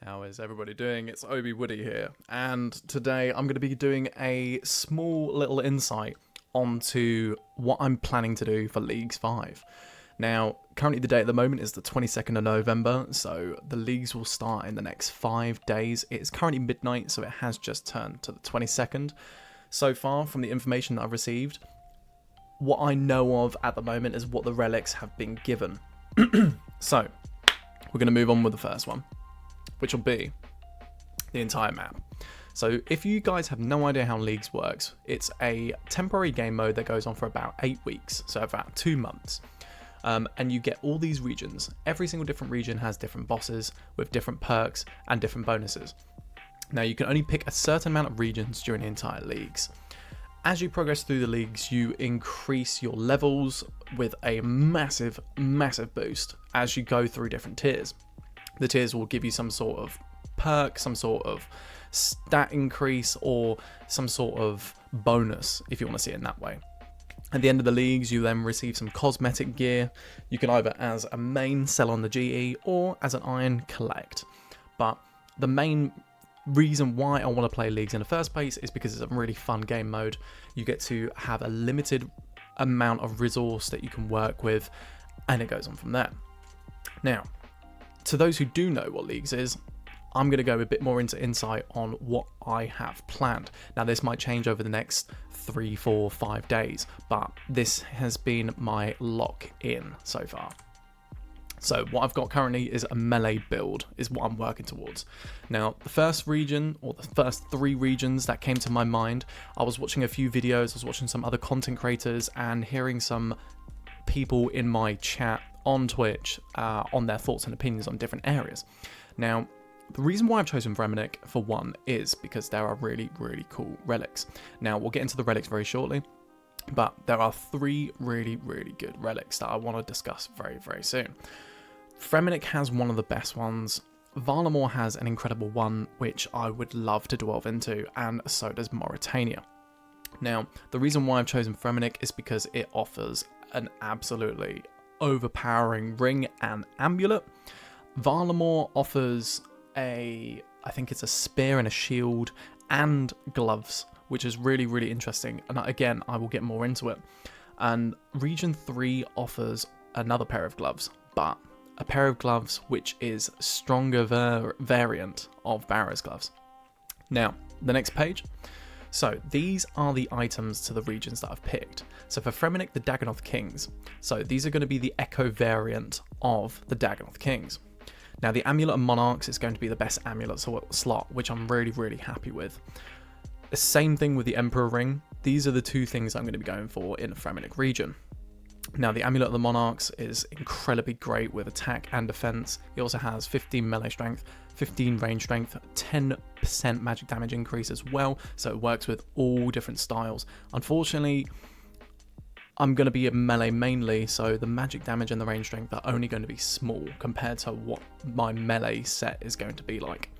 How is everybody doing? It's Obi Woody here, and today I'm going to be doing a small little insight onto what I'm planning to do for Leagues 5. Now, currently the date at the moment is the 22nd of November, so the leagues will start in the next 5 days. It's currently midnight, so it has just turned to the 22nd. So far, from the information that I've received, what I know of at the moment is what the relics have been given. So, we're going to move on with the first one, which will be the entire map. So if you guys have no idea how Leagues works, it's a temporary game mode that goes on for about 8 weeks, so about 2 months. And you get all these regions. Every single different region has different bosses with different perks and different bonuses. Now you can only pick a certain amount of regions during the entire leagues. As you progress through the leagues, you increase your levels with a massive, massive boost as you go through different tiers. The tiers will give you some sort of perk, some sort of stat increase, or some sort of bonus, if you want to see it in that way. At the end of the leagues, you then receive some cosmetic gear. You can either as a main sell on the GE or as an iron collect. But the main reason why I want to play Leagues in the first place is because it's a really fun game mode. You get to have a limited amount of resource that you can work with, and it goes on from there. Now, to those who do know what Leagues is, I'm going to go a bit more into insight on what I have planned. Now, this might change over the next 3, 4, 5 days, but this has been my lock-in so far. So what I've got currently is a melee build, is what I'm working towards. Now, the first region, or the first 3 regions that came to my mind, I was watching a few videos, I was watching some other content creators, and hearing some people in my chat on Twitch on their thoughts and opinions on different areas. Now, the reason why I've chosen Relic, for one, is because there are really, really cool relics. Now, we'll get into the relics very shortly, but there are 3 really, really good relics that I want to discuss very, very soon. Relic has one of the best ones. Varlamore has an incredible one, which I would love to delve into, and so does Mauritania. Now, the reason why I've chosen Relic is because it offers an absolutely overpowering ring and amulet. Varlamore offers I think it's a spear and a shield and gloves, which is really, really interesting. And again, I will get more into it. And Region 3 offers another pair of gloves, but a pair of gloves which is stronger variant of Barrow's gloves. Now, the next page. So these are the items to the regions that I've picked. So for Fremennik, the Dagonoth Kings. So these are going to be the Echo variant of the Dagonoth Kings. Now the Amulet of Monarchs is going to be the best amulet slot, which I'm really, really happy with. The same thing with the Emperor Ring. These are the 2 things I'm going to be going for in the Fremennik region. Now the Amulet of the Monarchs is incredibly great with attack and defense. It also has 15 melee strength, 15 range strength, 10% magic damage increase as well, so it works with all different styles. Unfortunately, I'm going to be a melee mainly, so the magic damage and the range strength are only going to be small compared to what my melee set is going to be like.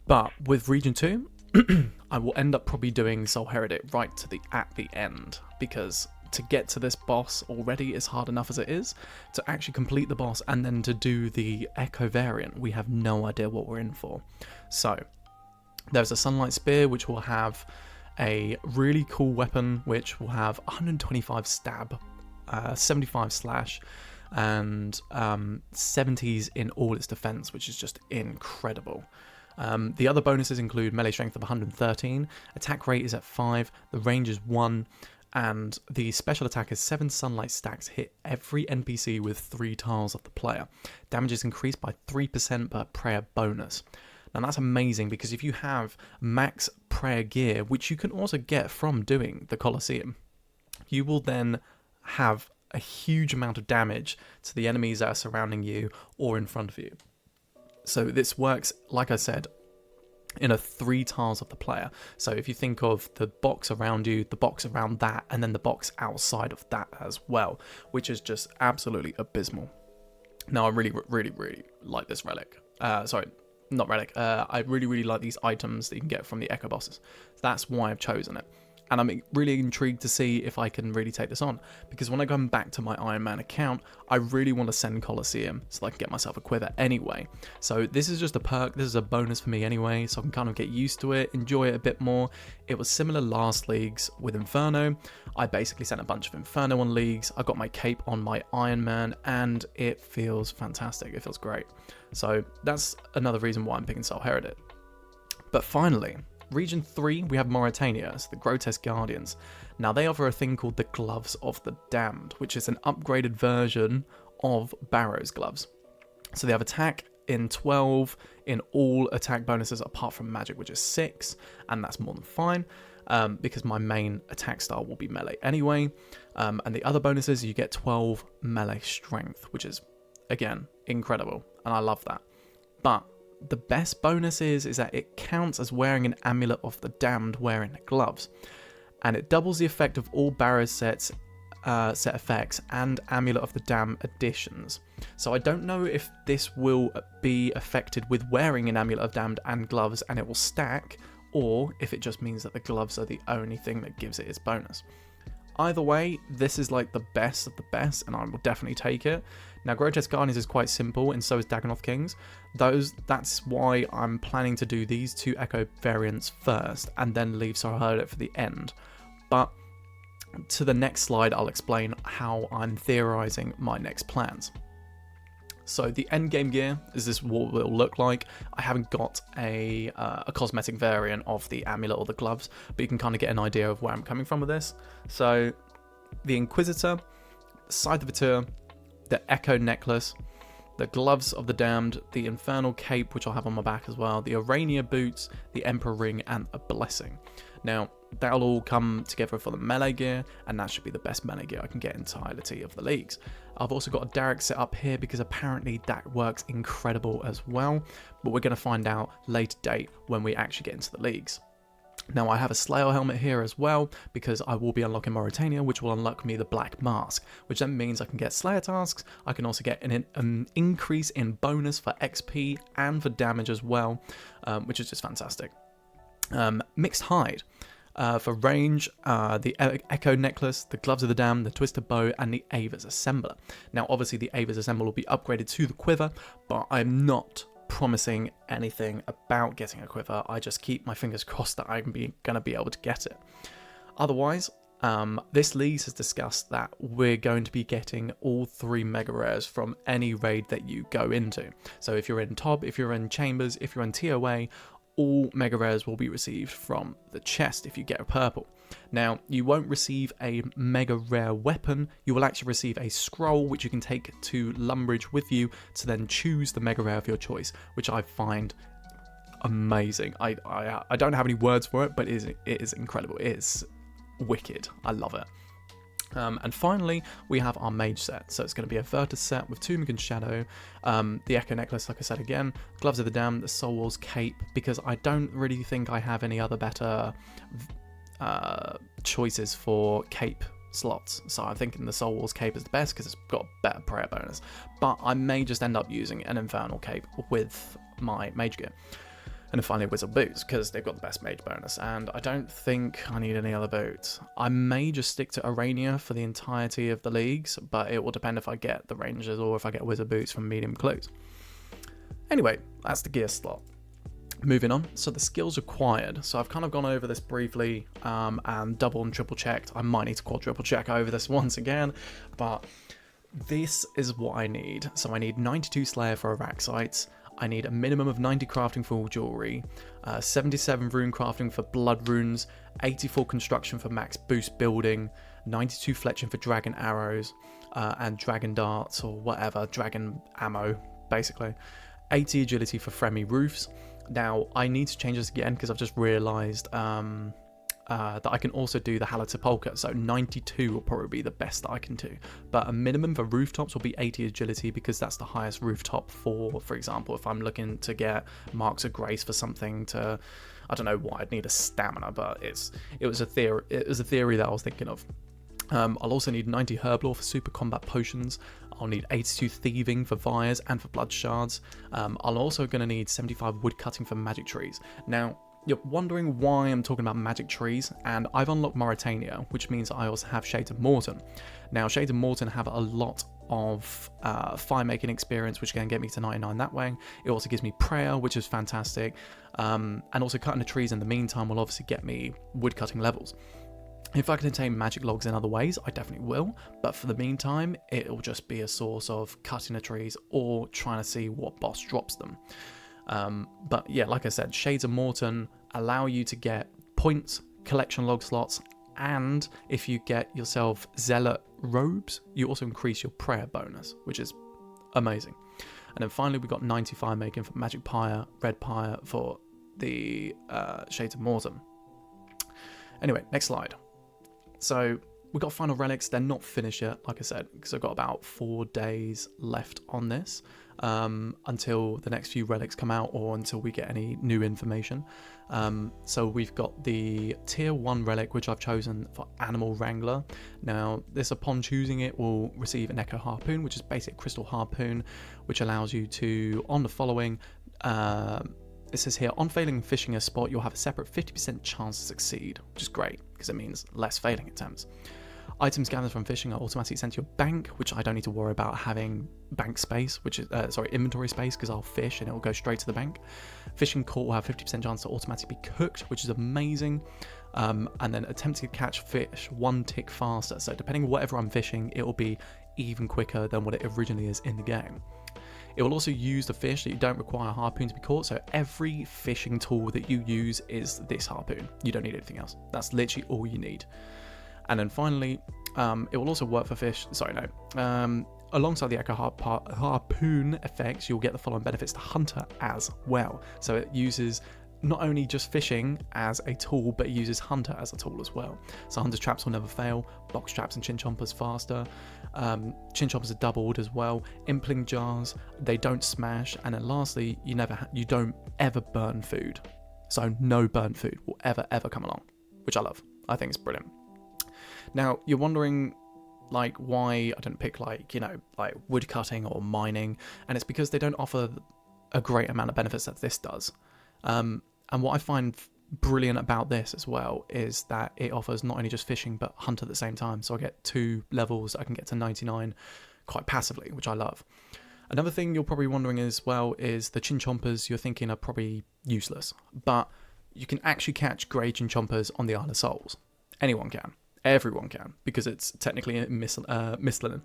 But with Region 2, I will end up probably doing Soul Heretic right at the end, because to get to this boss already is hard enough as it is. To actually complete the boss and then to do the Echo variant, we have no idea what we're in for. So there's a Sunlight Spear, which will have a really cool weapon, which will have 125 stab, 75 slash, and 70s in all its defense, which is just incredible. The other bonuses include melee strength of 113, attack rate is at 5, the range is 1, and the special attack is 7 sunlight stacks hit every NPC with 3 tiles of the player. Damage is increased by 3% per prayer bonus. Now that's amazing, because if you have max prayer gear, which you can also get from doing the Colosseum, you will then have a huge amount of damage to the enemies that are surrounding you or in front of you. So this works, like I said, in a 3 tiles of the player. So if you think of the box around you, the box around that, and then the box outside of that as well, which is just absolutely abysmal. Now I really, really, really like this relic. Not relic. I really, really like these items that you can get from the Echo bosses. That's why I've chosen it. And I'm really intrigued to see if I can really take this on, because when I come back to my Iron Man account, I really want to send Colosseum so that I can get myself a quiver anyway. So this is just a perk, this is a bonus for me anyway, so I can kind of get used to it, enjoy it a bit more. It was similar last leagues with Inferno. I basically sent a bunch of Inferno on leagues, I got my cape on my Iron Man, and it feels fantastic, it feels great. So that's another reason why I'm picking Soul Heretic. But finally, Region 3, we have Mauritania, so the Grotesque Guardians. Now, they offer a thing called the Gloves of the Damned, which is an upgraded version of Barrow's Gloves. So they have attack in 12 in all attack bonuses apart from magic, which is 6, and that's more than fine, because my main attack style will be melee anyway. And the other bonuses, you get 12 melee strength, which is, again, incredible, and I love that. But the best bonus is that it counts as wearing an Amulet of the Damned wearing the gloves, and it doubles the effect of all Barrow's set effects and Amulet of the Damned additions. So I don't know if this will be affected with wearing an Amulet of Damned and gloves and it will stack, or if it just means that the gloves are the only thing that gives it its bonus. Either way, this is like the best of the best, and I will definitely take it. Now, Grotesque Guardians is quite simple, and so is Dagonoth Kings. That's why I'm planning to do these two Echo variants first, and then leave Soul Heretic for the end. But to the next slide, I'll explain how I'm theorizing my next plans. So the end game gear is this what it will look like. I haven't got a cosmetic variant of the amulet or the gloves, but you can kind of get an idea of where I'm coming from with this. So the Inquisitor, Scythe of Atur, the Echo necklace, the Gloves of the Damned, the Infernal cape, which I'll have on my back as well, the Urania boots, the Emperor ring, and a Blessing. Now, that'll all come together for the melee gear, and that should be the best melee gear I can get entirety of the leagues. I've also got a Derek set up here because apparently that works incredible as well, but we're going to find out later date when we actually get into the leagues. Now, I have a Slayer helmet here as well because I will be unlocking Mauritania, which will unlock me the Black Mask, which then means I can get Slayer tasks. I can also get an increase in bonus for XP and for damage as well, which is just fantastic. Mixed Hide. For range, the Echo necklace, the Gloves of the Damned, the Twisted Bow, and the Ava's Assembler. Now, obviously, the Ava's Assembler will be upgraded to the quiver, but I'm not promising anything about getting a quiver. I just keep my fingers crossed that I'm going to be able to get it. Otherwise, this league has discussed that we're going to be getting all 3 mega rares from any raid that you go into. So if you're in Tob, if you're in Chambers, if you're in TOA, all mega rares will be received from the chest if you get a purple. Now, you won't receive a mega rare weapon, you will actually receive a scroll which you can take to Lumbridge with you to then choose the mega rare of your choice, which I find amazing. I don't have any words for it, but it is incredible. It is wicked. I love it. And finally, we have our mage set. So it's going to be a Virtus set with Tumik and Shadow, the Echo necklace, like I said again, Gloves of the Damned, the Soul Wars cape, because I don't really think I have any other better choices for cape slots. So I'm thinking the Soul Wars cape is the best because it's got a better prayer bonus. But I may just end up using an Infernal cape with my mage gear. And then finally Wizard boots, because they've got the best mage bonus, and I don't think I need any other boots. I may just stick to Urania for the entirety of the leagues, but it will depend if I get the Rangers or if I get Wizard boots from medium clues. Anyway, that's the gear slot. Moving on, so the skills required. So I've kind of gone over this briefly and double and triple checked. I might need to quadruple check over this once again, but this is what I need. So I need 92 Slayer for Araxites. I need a minimum of 90 crafting for all jewelry, 77 rune crafting for blood runes, 84 construction for max boost building, 92 fletching for dragon arrows, and dragon darts or whatever, dragon ammo, basically. 80 agility for Fremi roofs. Now, I need to change this again because I've just realised that I can also do the Halatipolka, so 92 will probably be the best that I can do. But a minimum for rooftops will be 80 agility because that's the highest rooftop for example, if I'm looking to get Marks of Grace for something to, I don't know why I'd need a stamina, but it was a theory that I was thinking of. I'll also need 90 Herblore for super combat potions. I'll need 82 thieving for Vires and for blood shards. I'm also going to need 75 wood cutting for magic trees. Now, You're wondering why I'm talking about magic trees, and I've unlocked Mauritania, which means I also have Shades of Morton. Now, Shades of Morton have a lot of fire making experience, which can get me to 99 that way. It also gives me prayer, which is fantastic, and also cutting the trees in the meantime will obviously get me wood cutting levels. If I can attain magic logs in other ways, I definitely will, but for the meantime, it'll just be a source of cutting the trees or trying to see what boss drops them. But yeah, like I said, Shades of Morton allow you to get points, collection log slots, and if you get yourself zealot robes, you also increase your prayer bonus, which is amazing. And then finally, we got 95 making for magic pyre, red pyre for the Shades of Morton. Anyway, next slide. So we've got final relics. They're not finished yet, like I said, because I've got about 4 days left on this until the next few relics come out or until we get any new information. So we've got the tier 1 relic, which I've chosen for Animal Wrangler. Now, this, upon choosing it, will receive an Echo Harpoon, which is basically a crystal harpoon, which allows you to, on the following, it says here, on failing fishing a spot, you'll have a separate 50% chance to succeed, which is great, because it means less failing attempts. Items gathered from fishing are automatically sent to your bank, which I don't need to worry about having bank space, which is, inventory space, because I'll fish and it will go straight to the bank. Fishing caught will have 50% chance to automatically be cooked, which is amazing. And then attempting to catch fish 1 tick faster. So depending on whatever I'm fishing, it will be even quicker than what it originally is in the game. It will also use the fish that you don't require a harpoon to be caught, so every fishing tool that you use is this harpoon. You don't need anything else. That's literally all you need. And then finally, it will also work for fish. Alongside the Echo Harpoon effects, you'll get the following benefits to Hunter as well. So it uses not only just fishing as a tool, but it uses Hunter as a tool as well. So Hunter's traps will never fail, box traps and chin chompers faster, chin chompers are doubled as well, impling jars, they don't smash, and then lastly, you don't ever burn food. So no burnt food will ever come along, which I love. I think it's brilliant. Now, you're wondering like why I don't pick like wood cutting or mining, and it's because they don't offer a great amount of benefits that this does. And what I find brilliant about this as well is that it offers not only just fishing but hunt at the same time. So I get 2 levels, I can get to 99 quite passively, which I love. Another thing you're probably wondering as well is the chin chompers you're thinking are probably useless, but you can actually catch grey chin chompers on the Isle of Souls. Anyone can. Everyone can, because it's technically a Mistlin.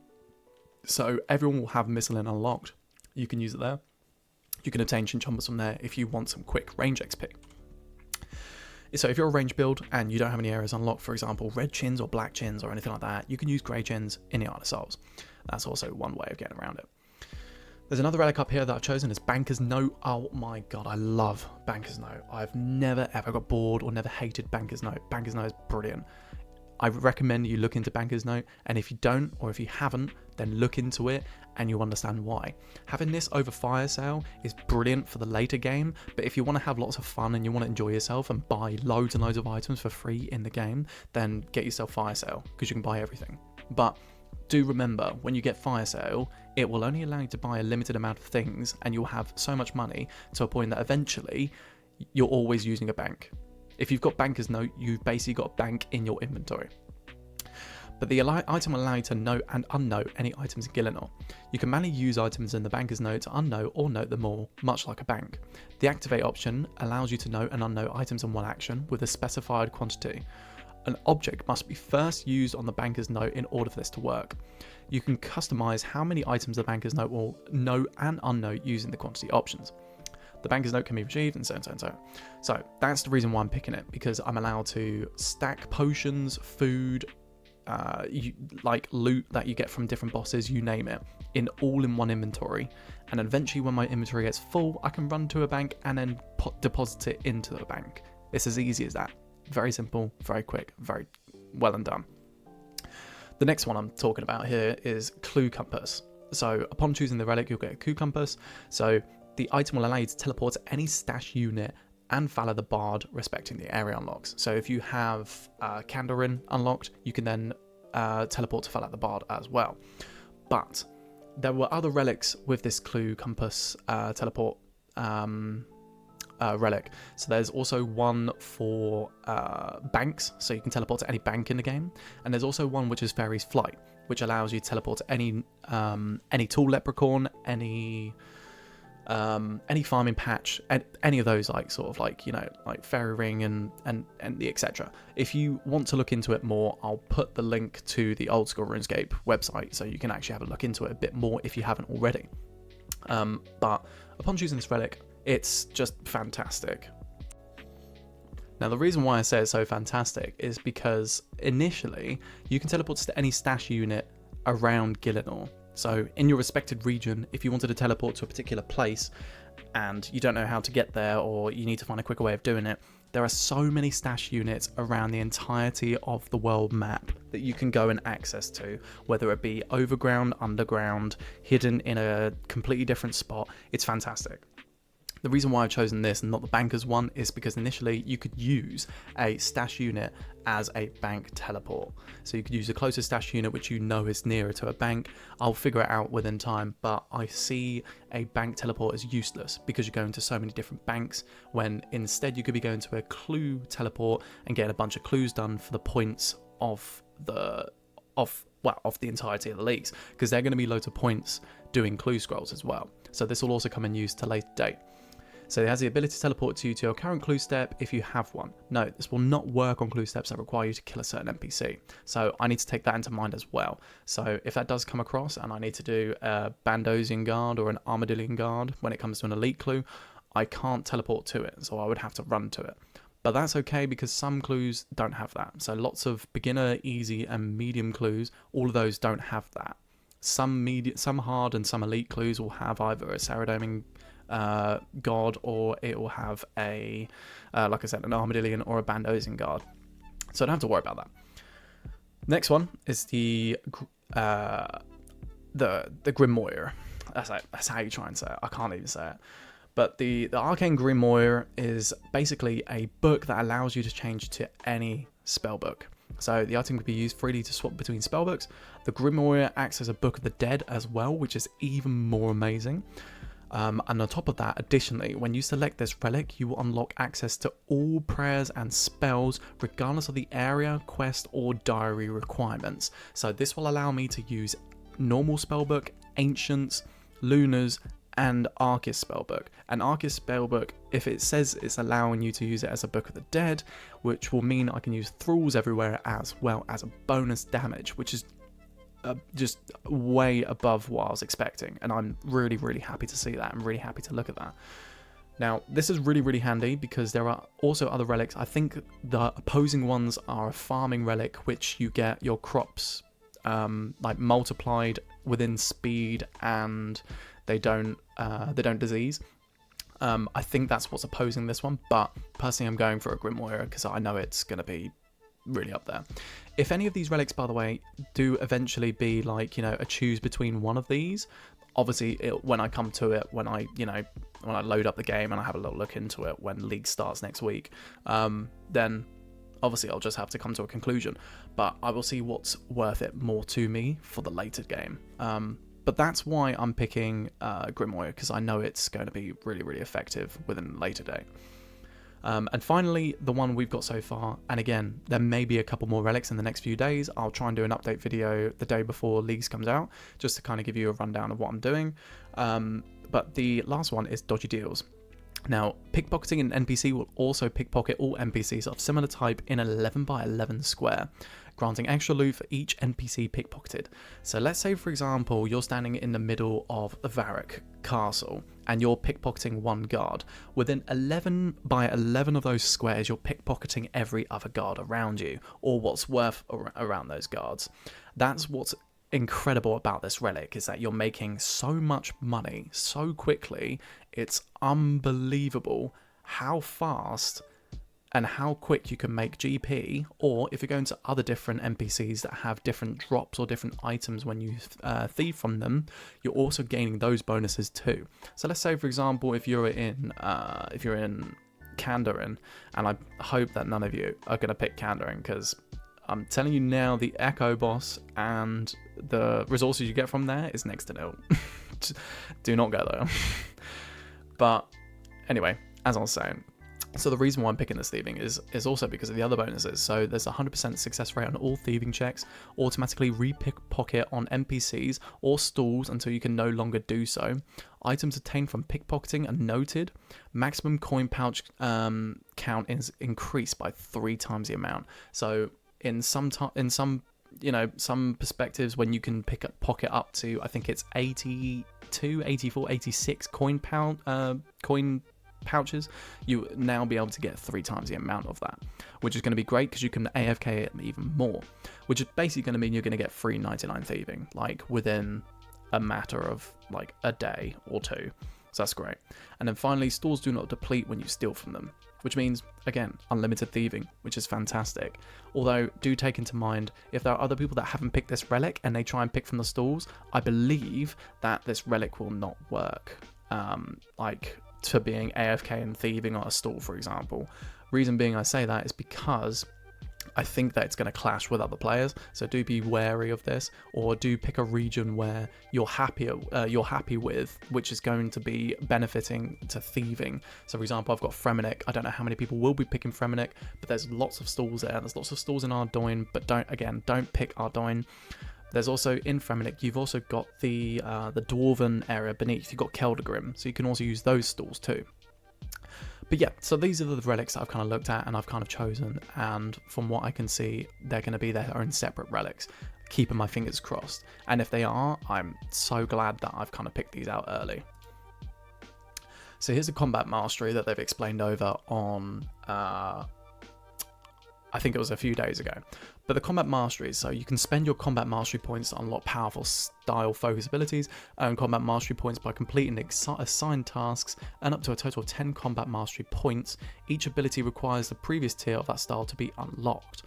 So everyone will have Mistlin unlocked. You can use it there. You can obtain chin chompers from there if you want some quick range XP. So if you're a range build and you don't have any areas unlocked, for example, red chins or black chins or anything like that, you can use grey chins in the Isle of Souls. That's also one way of getting around it. There's another relic up here that I've chosen is Banker's Note. Oh my god, I love Banker's Note. I've never ever got bored or never hated Banker's Note. Banker's Note is brilliant. I recommend you look into Banker's Note, and if you don't, or if you haven't, then look into it and you'll understand why. Having this over Fire Sale is brilliant for the later game, but if you want to have lots of fun and you want to enjoy yourself and buy loads and loads of items for free in the game, then get yourself Fire Sale, because you can buy everything. But do remember, when you get Fire Sale, it will only allow you to buy a limited amount of things, and you'll have so much money to a point that eventually you're always using a bank. If you've got Banker's Note, you've basically got a bank in your inventory. But the item will allow you to note and unnote any items in Gielinor. You can manually use items in the Banker's Note to unnote or note them all, much like a bank. The Activate option allows you to note and unnote items in one action with a specified quantity. An object must be first used on the Banker's Note in order for this to work. You can customize how many items the Banker's Note will note and unnote using the quantity options. The Banker's Note can be retrieved and so on, so on, so on. So that's the reason why I'm picking it, because I'm allowed to stack potions, food, like loot that you get from different bosses, you name it, all in one inventory. And eventually when my inventory gets full, I can run to a bank and then deposit it into the bank. It's as easy as that. Very simple, very quick, very well and done. The next one I'm talking about here is Clue Compass. So upon choosing the relic, you'll get a Clue Compass. So the item will allow you to teleport to any stash unit and Valor the Bard, respecting the area unlocks. So if you have Kandarin unlocked, you can then teleport to Valor the Bard as well. But there were other relics with this Clue Compass teleport relic. So there's also one for banks, so you can teleport to any bank in the game, and there's also one which is Fairy's Flight, which allows you to teleport to any tool leprechaun, any farming patch, and any of those, like sort of like, you know, like Fairy Ring and the etc. If you want to look into it more, I'll put the link to the old school RuneScape website so you can actually have a look into it a bit more if you haven't already. But upon choosing this relic, it's just fantastic. Now, the reason why I say it's so fantastic is because initially you can teleport to any stash unit around Gielinor. So in your respected region, if you wanted to teleport to a particular place and you don't know how to get there, or you need to find a quicker way of doing it, there are so many stash units around the entirety of the world map that you can go and access to, whether it be overground, underground, hidden in a completely different spot. It's fantastic. The reason why I've chosen this and not the bankers one is because initially you could use a stash unit as a bank teleport. So you could use the closest stash unit which you know is nearer to a bank. I'll figure it out within time, but I see a bank teleport as useless because you're going to so many different banks, when instead you could be going to a clue teleport and getting a bunch of clues done for the points of the entirety of the leagues, because they're going to be loads of points doing clue scrolls as well. So this will also come in use to later date. So it has the ability to teleport you to your current clue step if you have one. No, this will not work on clue steps that require you to kill a certain NPC. So I need to take that into mind as well. So if that does come across and I need to do a Bandosian guard or an Armadillion guard when it comes to an elite clue, I can't teleport to it, so I would have to run to it. But that's okay because some clues don't have that. So lots of beginner, easy and medium clues, all of those don't have that. Some hard and some elite clues will have either a Saradoming god, or it will have a like I said, an Armadillion or a Bandosian guard, so I don't have to worry about that. Next one is the Grimoire. That's how you try and say it. I can't even say it. But the Arcane Grimoire is basically a book that allows you to change to any spellbook. So the item can be used freely to swap between spellbooks. The Grimoire acts as a Book of the Dead as well, which is even more amazing. And on top of that, additionally, when you select this relic, you will unlock access to all prayers and spells, regardless of the area, quest, or diary requirements. So this will allow me to use normal spellbook, ancients, lunars, and Arcus spellbook. And Arcus spellbook, if it says it's allowing you to use it as a Book of the Dead, which will mean I can use thralls everywhere as well as a bonus damage, which is just way above what I was expecting, and I'm really, really happy to see that. I'm really happy to look at that. Now, this is really, really handy because there are also other relics. I think the opposing ones are a farming relic, which you get your crops like multiplied within speed, and they don't disease. I think that's what's opposing this one, but personally I'm going for a Grimoire because I know it's going to be really up there. If any of these relics, by the way, do eventually be like, you know, a choose between one of these, obviously when I come to it, when I load up the game and I have a little look into it when League starts next week, then obviously I'll just have to come to a conclusion, but I will see what's worth it more to me for the later game. But that's why I'm picking Grimoire, because I know it's going to be really, really effective within a later day. And finally, the one we've got so far, and again, there may be a couple more relics in the next few days. I'll try and do an update video the day before Leagues comes out, just to kind of give you a rundown of what I'm doing. But the last one is Dodgy Deals. Now, pickpocketing an NPC will also pickpocket all NPCs of similar type in an 11 by 11 square, granting extra loot for each NPC pickpocketed. So let's say, for example, you're standing in the middle of the Varric castle and you're pickpocketing one guard. Within 11 by 11 of those squares, you're pickpocketing every other guard around you, or what's worth around those guards. That's what's incredible about this relic, is that you're making so much money so quickly. It's unbelievable how fast and how quick you can make GP, or if you're going to other different NPCs that have different drops or different items when you thieve from them, you're also gaining those bonuses too. So let's say, for example, if you're in Kandarin, and I hope that none of you are going to pick Kandarin, because I'm telling you now, the Echo boss and the resources you get from there is next to nil. Do not go there. But anyway, as I was saying, so the reason why I'm picking this thieving is also because of the other bonuses. So there's a 100% success rate on all thieving checks, automatically re-pickpocket on NPCs or stalls until you can no longer do so. Items obtained from pickpocketing are noted. Maximum coin pouch count is increased by 3 times the amount. So in some some perspectives, when you can pocket up to, I think it's 82, 84, 86 coin pouches, you now be able to get 3 times the amount of that, which is going to be great because you can AFK it even more, which is basically going to mean you're going to get free 99 thieving, like within a matter of like a day or two. So that's great. And then finally, stores do not deplete when you steal from them, which means, again, unlimited thieving, which is fantastic. Although, do take into mind, if there are other people that haven't picked this relic and they try and pick from the stalls, I believe that this relic will not work. Like, to being AFK and thieving on a stall, for example. Reason being I say that is because I think that it's going to clash with other players, so do be wary of this, or do pick a region where you're happy with, which is going to be benefiting to thieving. So for example, I've got Fremennik. I don't know how many people will be picking Fremennik, but there's lots of stalls there. There's lots of stalls in Ardoin, but don't pick Ardoin. There's also, in Fremennik, you've also got the Dwarven area beneath. You've got Keldagrim, so you can also use those stalls too. But yeah, so these are the relics that I've kind of looked at and I've kind of chosen, and from what I can see, they're going to be their own separate relics. Keeping my fingers crossed. And if they are, I'm so glad that I've kind of picked these out early. So here's a combat mastery that they've explained over on, I think it was a few days ago. But the combat mastery, so you can spend your combat mastery points to unlock powerful style focus abilities, earn combat mastery points by completing assigned tasks, and up to a total of 10 combat mastery points. Each ability requires the previous tier of that style to be unlocked.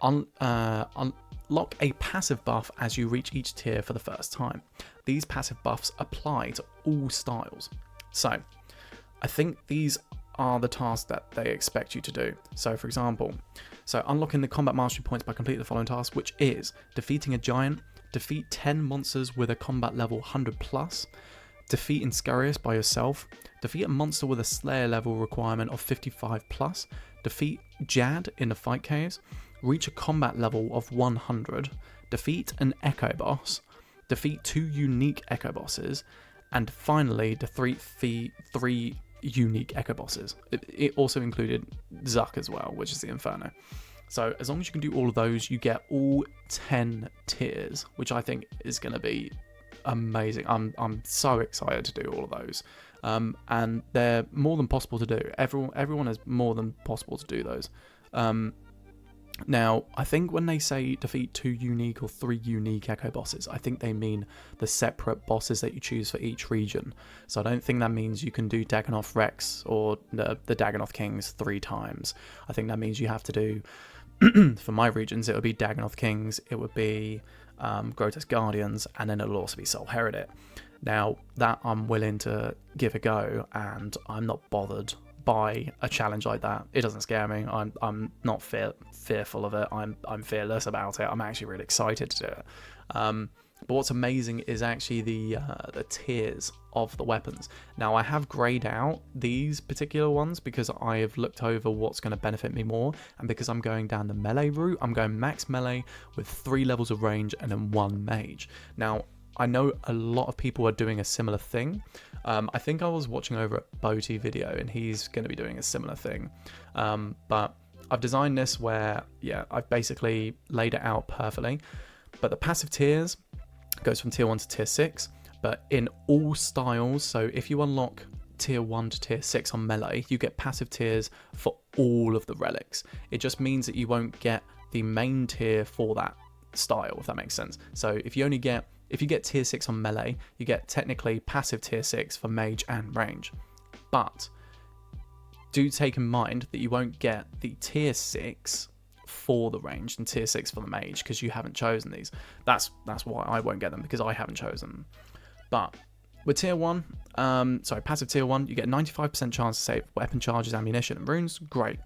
Unlock a passive buff as you reach each tier for the first time. These passive buffs apply to all styles. So, I think these are the tasks that they expect you to do. So for example, unlocking the combat mastery points by completing the following task, which is defeating a giant, defeat 10 monsters with a combat level 100 plus, defeat Inscarius by yourself, defeat a monster with a Slayer level requirement of 55 plus, defeat Jad in the fight caves, reach a combat level of 100, defeat an Echo boss, defeat 2 unique Echo bosses, and finally defeat 3 unique Echo bosses. It also included Zuck as well, which is the Inferno. So as long as you can do all of those, you get all 10 tiers, which I think is going to be amazing. I'm so excited to do all of those, and they're more than possible to do. Everyone is more than possible to do those. Now, I think when they say defeat 2 unique or 3 unique Echo bosses, I think they mean the separate bosses that you choose for each region. So I don't think that means you can do Dagannoth Rex or the Dagannoth Kings 3 times. I think that means you have to do, for my regions, it would be Dagannoth Kings, it would be Grotesque Guardians, and then it'll also be Soul Heredit. Now, that I'm willing to give a go, and I'm not bothered by a challenge like that. It doesn't scare me. I'm not fearful of it. I'm fearless about it. I'm actually really excited to do it. But what's amazing is actually the tiers of the weapons. Now, I have grayed out these particular ones because I have looked over what's going to benefit me more, and because I'm going down the melee route, I'm going max melee with 3 levels of range and then 1 mage. Now, I know a lot of people are doing a similar thing. I think I was watching over at Boaty video and he's going to be doing a similar thing. But I've designed this where, yeah, I've basically laid it out perfectly. But the passive tiers goes from tier 1 to tier 6, but in all styles. So if you unlock tier 1 to tier 6 on melee, you get passive tiers for all of the relics. It just means that you won't get the main tier for that style, if that makes sense. So if you get tier 6 on melee, you get technically passive tier 6 for mage and range. But do take in mind that you won't get the tier 6 for the range and tier 6 for the mage because you haven't chosen these. That's why I won't get them, because I haven't chosen them. But with tier 1, passive tier 1, you get 95% chance to save weapon charges, ammunition and runes. Great.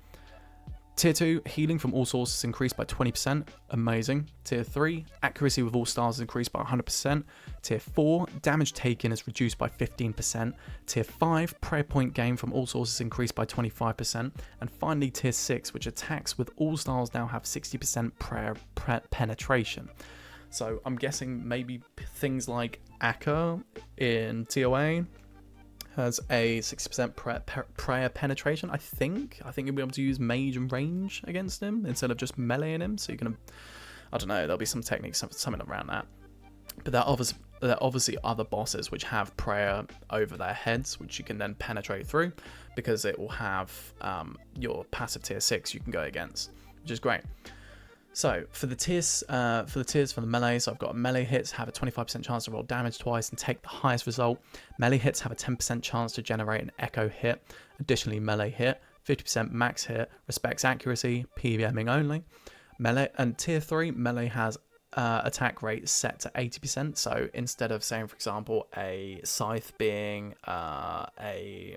Tier 2, healing from all sources increased by 20%, amazing. Tier 3, accuracy with all stars increased by 100%. Tier 4, damage taken is reduced by 15%. Tier 5, prayer point gain from all sources increased by 25%. And finally Tier 6, which attacks with all stars now have 60% prayer penetration. So I'm guessing maybe things like Akka in TOA has a 60% prayer penetration, I think. I think you'll be able to use mage and range against him instead of just meleeing him. So you're going to, I don't know, there'll be some techniques, something around that. But there are obviously other bosses which have prayer over their heads, which you can then penetrate through, because it will have your passive tier 6 you can go against, which is great. So for the tiers for the melee, so I've got melee hits have a 25% chance to roll damage twice and take the highest result. Melee hits have a 10% chance to generate an echo hit. Additionally, melee hit 50% max hit, respects accuracy, PVMing only. Melee and tier 3 melee has attack rate set to 80%. So instead of saying, for example, a scythe being a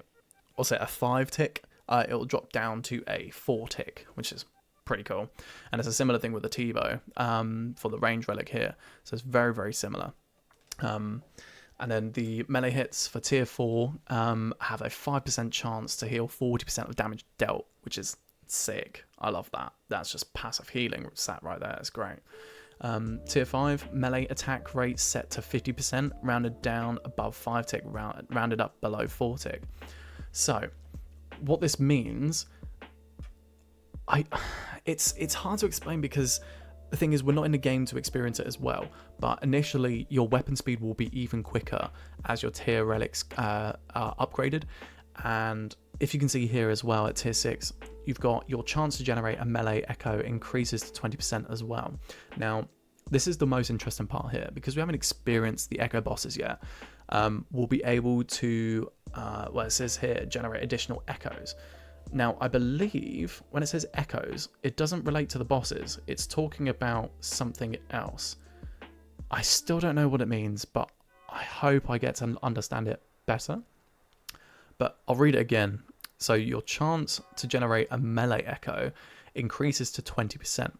5 tick, it'll drop down to a 4 tick, which is pretty cool. And it's a similar thing with the T-bow for the range relic here, so it's very, very similar. And then the melee hits for tier 4 have a 5% chance to heal 40% of damage dealt, which is sick. I love that. That's just passive healing sat right there. It's great. Tier 5 melee attack rate set to 50%, rounded down above 5 tick, rounded up below 4 tick. So what this means, it's hard to explain, because the thing is, we're not in the game to experience it as well, but initially your weapon speed will be even quicker as your tier relics are upgraded. And if you can see here as well, at tier 6 you've got your chance to generate a melee echo increases to 20% as well. Now this is the most interesting part here, because we haven't experienced the echo bosses yet. We'll be able to well, it says here generate additional echoes. Now, I believe when it says echoes, it doesn't relate to the bosses. It's talking about something else. I still don't know what it means, but I hope I get to understand it better. But I'll read it again. So your chance to generate a melee echo increases to 20%,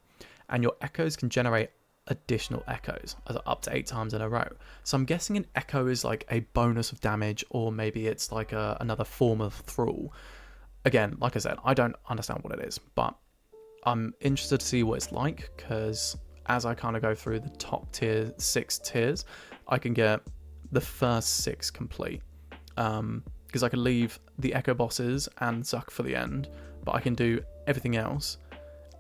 and your echoes can generate additional echoes up to 8 times in a row. So I'm guessing an echo is like a bonus of damage, or maybe it's like another form of thrall. Again, like I said, I don't understand what it is, but I'm interested to see what it's like, because as I kind of go through the top tier 6 tiers, I can get the first 6 complete. Because I can leave the echo bosses and Zuck for the end, but I can do everything else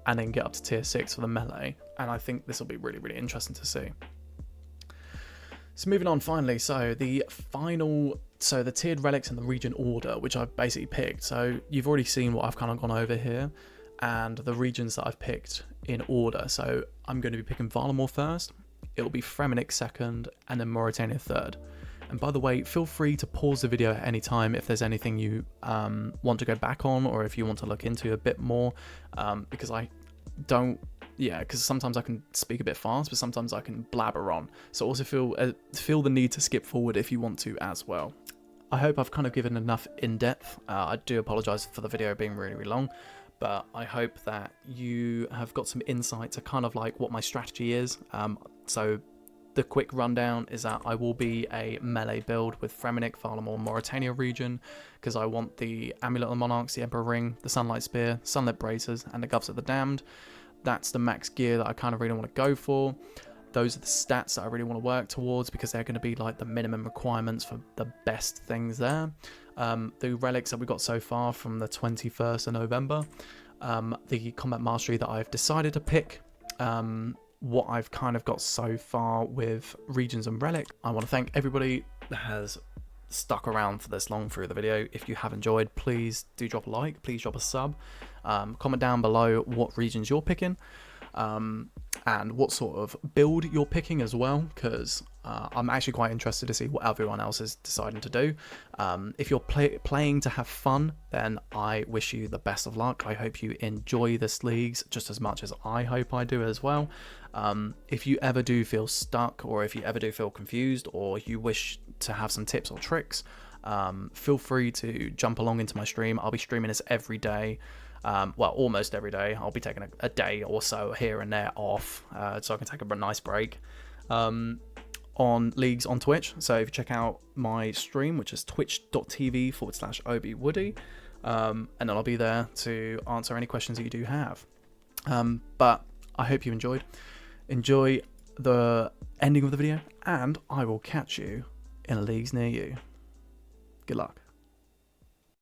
and then get up to tier 6 for the melee. And I think this will be really, really interesting to see. So moving on finally, so the tiered relics and the region order, which I've basically picked. So you've already seen what I've kind of gone over here, and the regions that I've picked in order. So I'm going to be picking Varlamore first, it'll be Fremennik second, and then Mauritania third. And by the way, feel free to pause the video at any time if there's anything you want to go back on, or if you want to look into a bit more, because because sometimes I can speak a bit fast, but sometimes I can blabber on. So also feel the need to skip forward if you want to as well. I hope I've kind of given enough in-depth. I do apologise for the video being really, really long, but I hope that you have got some insight to kind of like what my strategy is. So the quick rundown is that I will be a melee build with Fremennik, Varlamore, Mauritania region, because I want the Amulet of the Monarchs, the Emperor Ring, the Sunlight Spear, Sunlit Bracers, and the Gloves of the Damned. That's the max gear that I kind of really want to go for. Those are the stats that I really want to work towards, because they're going to be like the minimum requirements for the best things there. The relics that we got so far from the 21st of November, the combat mastery that I've decided to pick, what I've kind of got so far with regions and relic. I want to thank everybody that has stuck around for this long through the video. If you have enjoyed, please do drop a like, please drop a sub, comment down below what regions you're picking, and what sort of build you're picking as well, because I'm actually quite interested to see what everyone else is deciding to do. If you're playing to have fun, then I wish you the best of luck. I hope you enjoy this leagues just as much as I hope I do as well. If you ever do feel stuck, or if you ever do feel confused, or you wish to have some tips or tricks, feel free to jump along into my stream. I'll be streaming this every day. Well, almost every day. I'll be taking a day or so here and there off, so I can take a nice break. On leagues on Twitch. So if you check out my stream, which is twitch.tv/OBWoody, and then I'll be there to answer any questions that you do have. But I hope you enjoyed. Enjoy the ending of the video, and I will catch you in leagues near you. Good luck.